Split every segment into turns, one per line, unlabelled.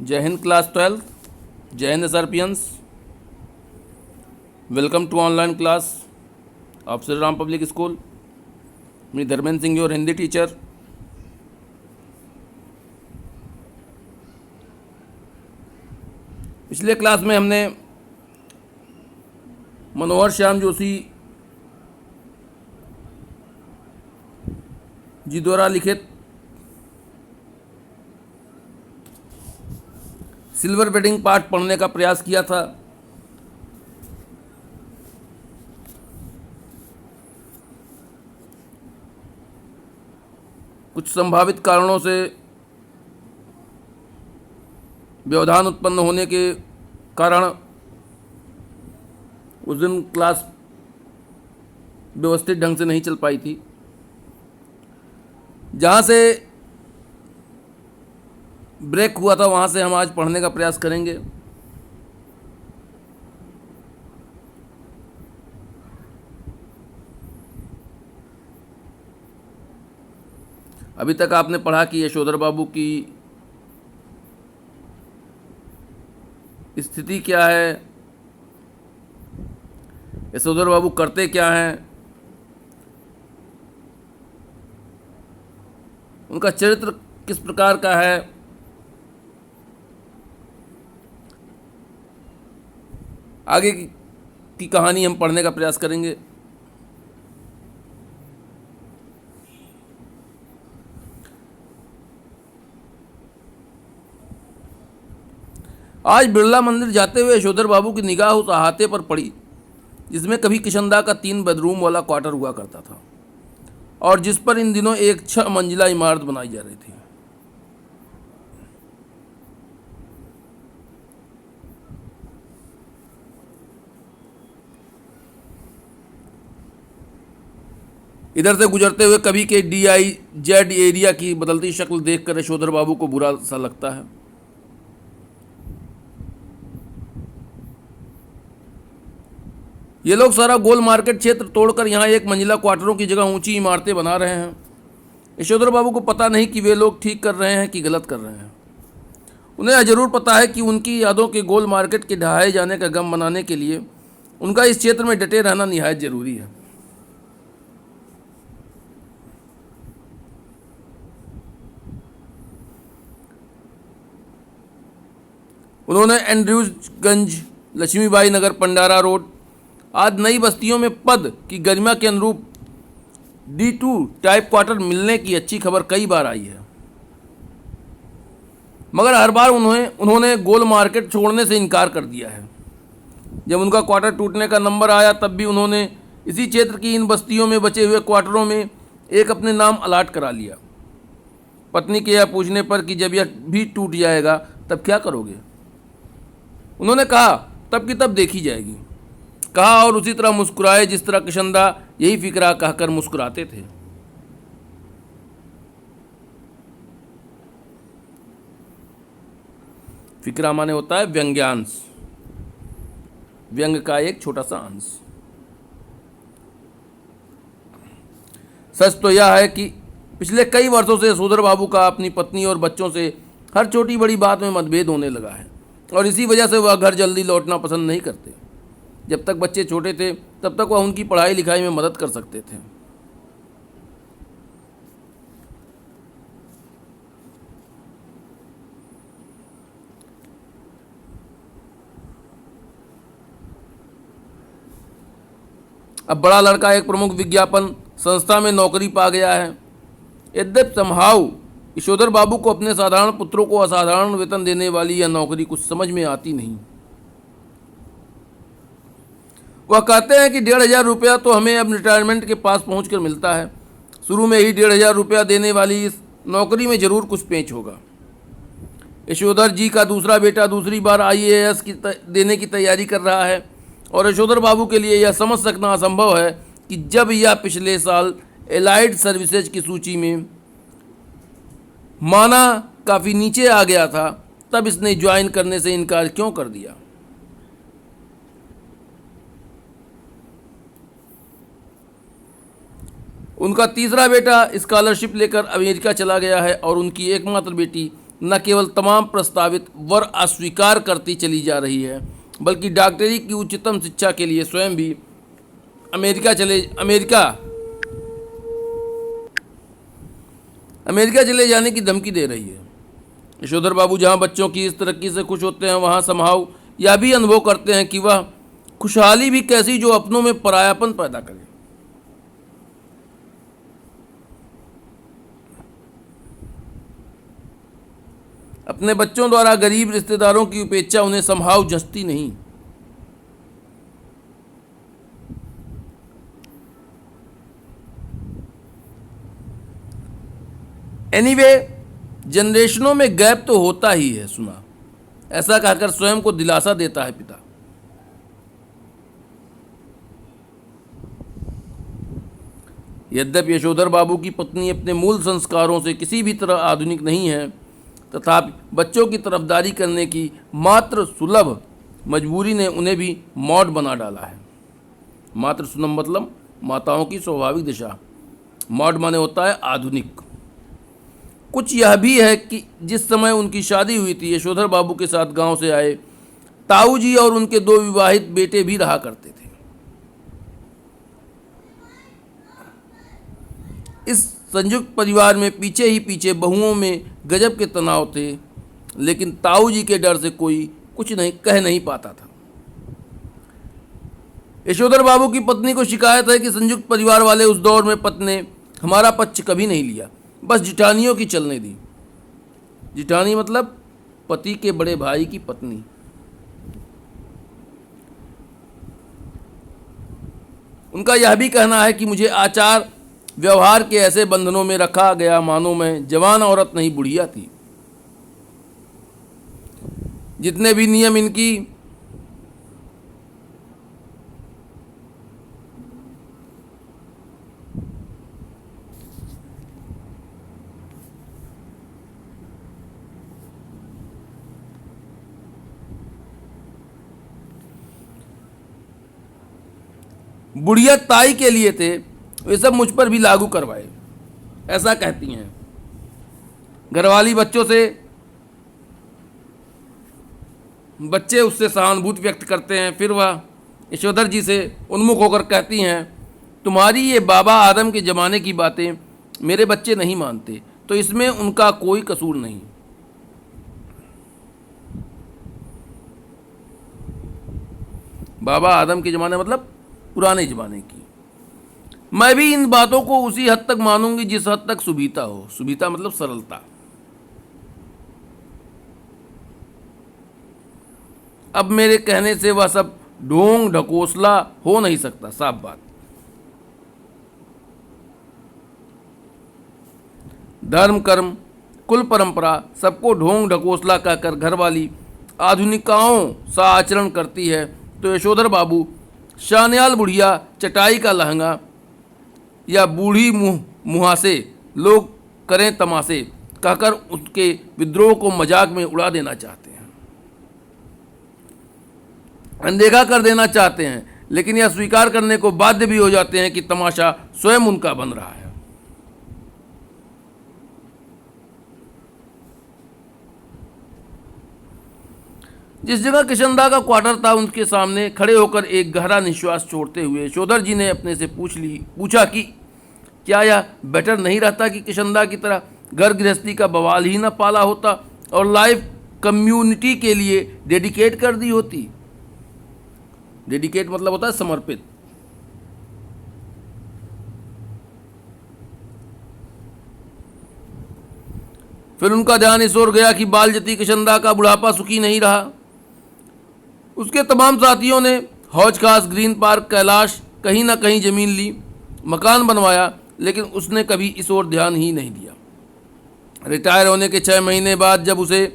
जय Hind class 12। Jai Hind SRPians। Welcome to online class of Shri Ram public school. Me Dharmendra Singh, your Hindi teacher. पिछले class में हमने मनोहर श्याम जोशी जी द्वारा लिखित सिल्वर वेडिंग पार्ट पढ़ने का प्रयास किया था। कुछ संभावित कारणों से व्यवधान उत्पन्न होने के कारण उस दिन क्लास व्यवस्थित ढंग से नहीं चल पाई थी। जहाँ से ब्रेक हुआ था वहाँ से हम आज पढ़ने का प्रयास करेंगे। अभी तक आपने पढ़ा कि यशोधर बाबू की स्थिति क्या है, यशोधर बाबू करते क्या हैं, उनका चरित्र किस प्रकार का है, आगे की कहानी हम पढ़ने का प्रयास करेंगे। आज बिरला मंदिर जाते हुए यशोधर बाबू की निगाह उस अहाते पर पड़ी जिसमें कभी किशनदा का 3 बेडरूम वाला क्वार्टर हुआ करता था और जिस पर इन दिनों एक 6 मंजिला इमारत बनाई जा रही थी। इधर से गुजरते हुए कभी के DIZ एरिया की बदलती शक्ल देखकर यशोधर बाबू को बुरा सा लगता है। ये लोग सारा गोल मार्केट क्षेत्र तोड़कर यहाँ एक मंजिला क्वार्टरों की जगह ऊंची इमारतें बना रहे हैं। यशोधर बाबू को पता नहीं कि वे लोग ठीक कर रहे हैं कि गलत कर रहे हैं। उन्हें यह जरूर पता है कि उनकी यादों के गोल मार्केट के ढहाए जाने का गम मनाने के लिए उनका इस क्षेत्र में डटे रहना निहायत जरूरी है। उन्होंने एंड्रयूजगंज, लक्ष्मीबाई नगर, पंडारा रोड आदि नई बस्तियों में पद की गरिमा के अनुरूप D2 टाइप क्वार्टर मिलने की अच्छी खबर कई बार आई है, मगर हर बार उन्होंने गोल मार्केट छोड़ने से इनकार कर दिया है। जब उनका क्वार्टर टूटने का नंबर आया तब भी उन्होंने इसी क्षेत्र की इन बस्तियों में बचे हुए क्वार्टरों में एक अपने नाम अलाट करा लिया। पत्नी के यह पूछने पर कि जब यह भी टूट जाएगा तब क्या करोगे, उन्होंने कहा तब की तब देखी जाएगी। कहा और उसी तरह मुस्कुराए जिस तरह किशनदा यही फिक्रा कहकर मुस्कुराते थे। फिक्रा माने होता है व्यंग्यांश, व्यंग का एक छोटा सा अंश। सच तो यह है कि पिछले कई वर्षों से यशोधर बाबू का अपनी पत्नी और बच्चों से हर छोटी बड़ी बात में मतभेद होने लगा है और इसी वजह से वह घर जल्दी लौटना पसंद नहीं करते। जब तक बच्चे छोटे थे तब तक वह उनकी पढ़ाई लिखाई में मदद कर सकते थे। अब बड़ा लड़का एक प्रमुख विज्ञापन संस्था में नौकरी पा गया है। यद्यपि समहाउ यशोधर बाबू को अपने साधारण पुत्रों को असाधारण वेतन देने वाली यह नौकरी कुछ समझ में आती नहीं। वह कहते हैं कि 1,500 रुपया तो हमें अब रिटायरमेंट के पास पहुंचकर मिलता है। शुरू में ही 1,500 रुपया देने वाली इस नौकरी में जरूर कुछ पेंच होगा। यशोधर जी का दूसरा बेटा दूसरी बार IAS देने की तैयारी कर रहा है और यशोधर बाबू के लिए यह समझ सकना असंभव है कि जब यह पिछले साल एलाइड सर्विसेज की सूची में माना काफ़ी नीचे आ गया था तब इसने ज्वाइन करने से इनकार क्यों कर दिया। उनका तीसरा बेटा स्कॉलरशिप लेकर अमेरिका चला गया है और उनकी एकमात्र बेटी न केवल तमाम प्रस्तावित वर अस्वीकार करती चली जा रही है, बल्कि डॉक्टरी की उच्चतम शिक्षा के लिए स्वयं भी अमेरिका चले जाने की धमकी दे रही है। यशोधर बाबू जहां बच्चों की इस तरक्की से खुश होते हैं, वहां समहाउ यह भी अनुभव करते हैं कि वह खुशहाली भी कैसी जो अपनों में परायापन पैदा करे। अपने बच्चों द्वारा गरीब रिश्तेदारों की उपेक्षा उन्हें समहाउ जचती नहीं। एनीवे, जनरेशनों में गैप तो होता ही है सुना, ऐसा कहकर स्वयं को दिलासा देता है पिता। यद्यपि यशोधर बाबू की पत्नी अपने मूल संस्कारों से किसी भी तरह आधुनिक नहीं है, तथापि बच्चों की तरफदारी करने की मात्र सुलभ मजबूरी ने उन्हें भी मॉड बना डाला है। मात्र सुलभ मतलब माताओं की स्वाभाविक दिशा, मॉड माने होता है आधुनिक। कुछ यह भी है कि जिस समय उनकी शादी हुई थी, यशोधर बाबू के साथ गांव से आए ताऊ जी और उनके 2 विवाहित बेटे भी रहा करते थे। इस संयुक्त परिवार में पीछे ही पीछे बहुओं में गजब के तनाव थे, लेकिन ताऊ जी के डर से कोई कुछ कह नहीं पाता था। यशोधर बाबू की पत्नी को शिकायत है कि संयुक्त परिवार वाले उस दौर में पति ने हमारा पक्ष कभी नहीं लिया, बस जिठानियों की चलने दी। जिठानी मतलब पति के बड़े भाई की पत्नी। उनका यह भी कहना है कि मुझे आचार व्यवहार के ऐसे बंधनों में रखा गया मानो मैं जवान औरत नहीं बुढ़िया थी। जितने भी नियम इनकी बुढ़िया ताई के लिए थे, वे सब मुझ पर भी लागू करवाए, ऐसा कहती हैं। घरवाली बच्चे उससे सहानुभूति व्यक्त करते हैं। फिर वह यशोधर जी से उन्मुख होकर कहती हैं, तुम्हारी ये बाबा आदम के ज़माने की बातें मेरे बच्चे नहीं मानते, तो इसमें उनका कोई कसूर नहीं। बाबा आदम के ज़माने मतलब पुराने ज़माने की। मैं भी इन बातों को उसी हद तक मानूंगी जिस हद तक सुबीता हो। सुबीता मतलब सरलता। अब मेरे कहने से वह सब ढोंग ढकोसला हो नहीं सकता, साफ बात। धर्म कर्म कुल परंपरा सबको ढोंग ढकोसला कहकर घरवाली आधुनिकाओं सा आचरण करती है, तो यशोधर बाबू शानियाल बुढ़िया चटाई का लहंगा या बूढ़ी मुहासे लोग करें तमाशे कहकर उसके विद्रोह को मजाक में उड़ा देना चाहते हैं, अनदेखा कर देना चाहते हैं, लेकिन यह स्वीकार करने को बाध्य भी हो जाते हैं कि तमाशा स्वयं उनका बन रहा है। जिस जगह किशनदा का क्वार्टर था, उनके सामने खड़े होकर एक गहरा निश्वास छोड़ते हुए यशोधर जी ने अपने से पूछा कि क्या यह बेटर नहीं रहता कि किशनदा की तरह घर गृहस्थी का बवाल ही न पाला होता और लाइफ कम्युनिटी के लिए डेडिकेट कर दी होती। डेडिकेट मतलब होता है समर्पित। फिर उनका ध्यान इस ओर गया कि बालजती किशनदा का बुढ़ापा सुखी नहीं रहा। उसके तमाम साथियों ने हौज खास, ग्रीन पार्क, कैलाश, कहीं ना कहीं ज़मीन ली, मकान बनवाया, लेकिन उसने कभी इस ओर ध्यान ही नहीं दिया। रिटायर होने के 6 महीने बाद जब उसे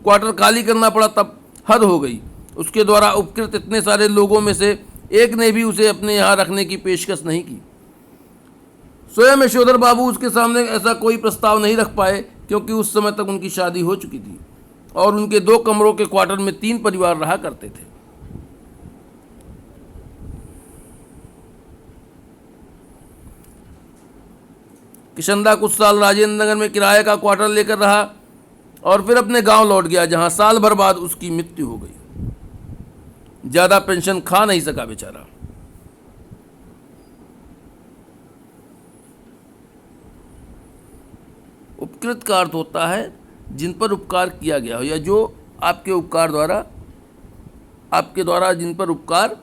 क्वार्टर खाली करना पड़ा, तब हद हो गई। उसके द्वारा उपकृत इतने सारे लोगों में से एक ने भी उसे अपने यहाँ रखने की पेशकश नहीं की। स्वयं यशोधर बाबू उसके सामने ऐसा कोई प्रस्ताव नहीं रख पाए, क्योंकि उस समय तक उनकी शादी हो चुकी थी और उनके 2 कमरों के क्वार्टर में 3 परिवार रहा करते थे। किशनदा कुछ साल राजेंद्र नगर में किराए का क्वार्टर लेकर रहा और फिर अपने गांव लौट गया, जहां साल भर बाद उसकी मृत्यु हो गई। ज़्यादा पेंशन खा नहीं सका बेचारा। उपकृत का अर्थ होता है जिन पर उपकार किया गया हो, या जो आपके द्वारा जिन पर उपकार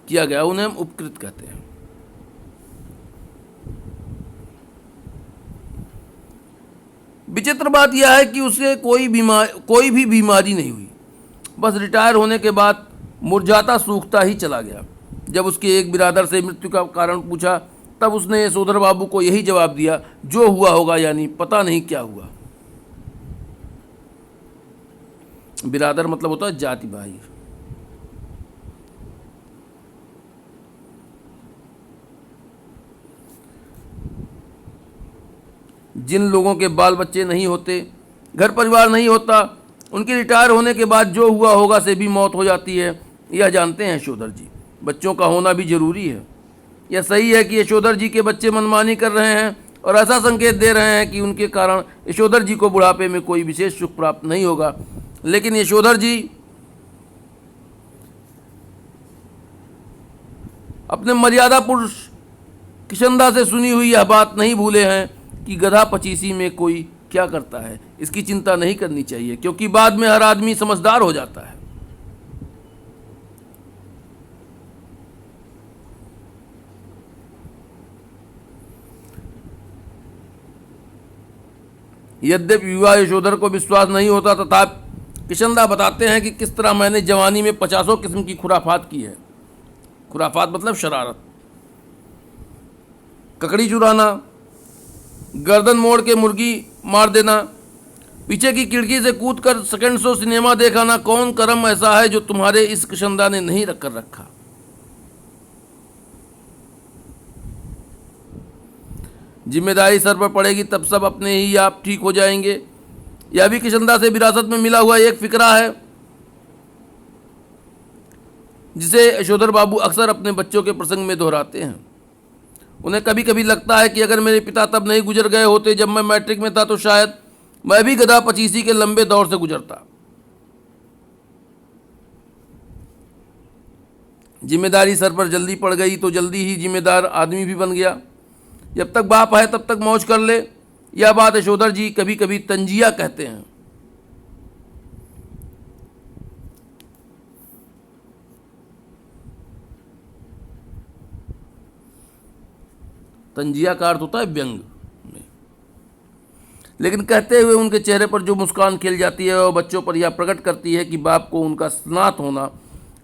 किया गया उन्हें हम उपकृत कहते हैं। विचित्र बात यह है कि उसे कोई भी बीमारी नहीं हुई, बस रिटायर होने के बाद मुरझाता सूखता ही चला गया। जब उसके एक बिरादर से मृत्यु का कारण पूछा तब उसने यशोधर बाबू को यही जवाब दिया, जो हुआ होगा, यानी पता नहीं क्या हुआ। बिरादर मतलब होता है जाति भाई। जिन लोगों के बाल बच्चे नहीं होते, घर परिवार नहीं होता, उनके रिटायर होने के बाद जो हुआ होगा से भी मौत हो जाती है, यह जानते हैं यशोधर जी। बच्चों का होना भी जरूरी है। यह सही है कि यशोधर जी के बच्चे मनमानी कर रहे हैं और ऐसा संकेत दे रहे हैं कि उनके कारण यशोधर जी को बुढ़ापे में कोई विशेष सुख प्राप्त नहीं होगा। लेकिन यशोधर जी अपने मर्यादा पुरुष किशनदा से सुनी हुई यह बात नहीं भूले हैं कि गधा पचीसी में कोई क्या करता है। इसकी चिंता नहीं करनी चाहिए, क्योंकि बाद में हर आदमी समझदार हो जाता है। यद्यपि युवा यशोधर को विश्वास नहीं होता, तथापि किशनदा बताते हैं कि किस तरह मैंने जवानी में 50 किस्म की खुराफात की है। खुराफात मतलब शरारत, ककड़ी चुराना, गर्दन मोड़ के मुर्गी मार देना, पीछे की खिड़की से कूदकर सेकंड शो सिनेमा देखाना। कौन कर्म ऐसा है जो तुम्हारे इस किशनदा ने नहीं कर रखा। जिम्मेदारी सर पर पड़ेगी तब सब अपने ही आप ठीक हो जाएंगे। यह भी किशनदा से विरासत में मिला हुआ एक फिक्रा है, जिसे यशोधर बाबू अक्सर अपने बच्चों के प्रसंग में दोहराते हैं। उन्हें कभी कभी लगता है कि अगर मेरे पिता तब नहीं गुजर गए होते जब मैं मैट्रिक में था, तो शायद मैं भी गधा पचीसी के लंबे दौर से गुजरता। जिम्मेदारी सर पर जल्दी पड़ गई तो जल्दी ही जिम्मेदार आदमी भी बन गया। जब तक बाप है तब तक मौज कर ले। यह बात यशोधर जी कभी कभी तंजिया कहते हैं। तंजिया का अर्थ होता है व्यंग में, लेकिन कहते हुए उनके चेहरे पर जो मुस्कान खिल जाती है वह बच्चों पर यह प्रकट करती है कि बाप को उनका स्नात होना,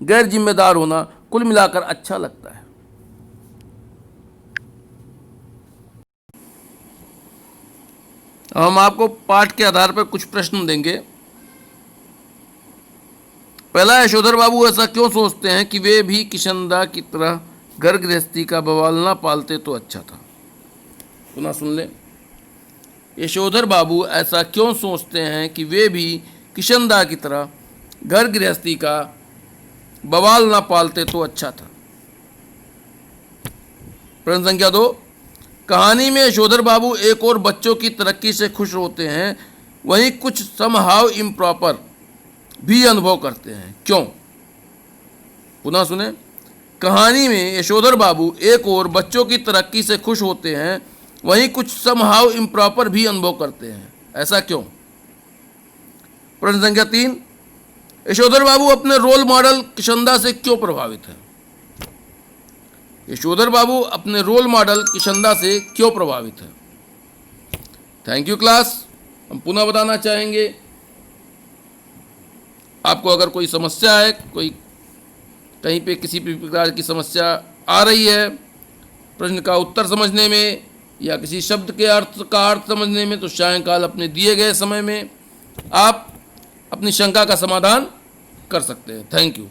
गैर जिम्मेदार होना कुल मिलाकर अच्छा लगता है। हम आपको पाठ के आधार पर कुछ प्रश्न देंगे। पहला, यशोधर बाबू ऐसा क्यों सोचते हैं कि वे भी किशनदा की तरह घर गृहस्थी का बवाल ना पालते तो अच्छा था। पुनः सुन लें। यशोधर बाबू ऐसा क्यों सोचते हैं कि वे भी किशनदा की तरह घर गृहस्थी का बवाल ना पालते तो अच्छा था। प्रश्न संख्या 2, कहानी में यशोधर बाबू एक और बच्चों की तरक्की से खुश होते हैं, वहीं कुछ समहाउ इम्प्रॉपर भी अनुभव करते हैं, क्यों। पुनः सुने। कहानी में यशोधर बाबू एक और बच्चों की तरक्की से खुश होते हैं, वहीं कुछ समहाउ इम्प्रॉपर भी अनुभव करते हैं, ऐसा क्यों। प्रश्न संख्या 3, यशोधर बाबू अपने रोल मॉडल किशनदा से क्यों प्रभावित हैं। यशोधर बाबू अपने रोल मॉडल किशनदा से क्यों प्रभावित हैं। Thank you class. हम पुनः बताना चाहेंगे, आपको अगर कोई समस्या है, कोई कहीं पे किसी भी प्रकार की समस्या आ रही है प्रश्न का उत्तर समझने में या किसी शब्द के अर्थ का अर्थ समझने में, तो सायंकाल अपने दिए गए समय में आप अपनी शंका का समाधान कर सकते हैं। Thank you.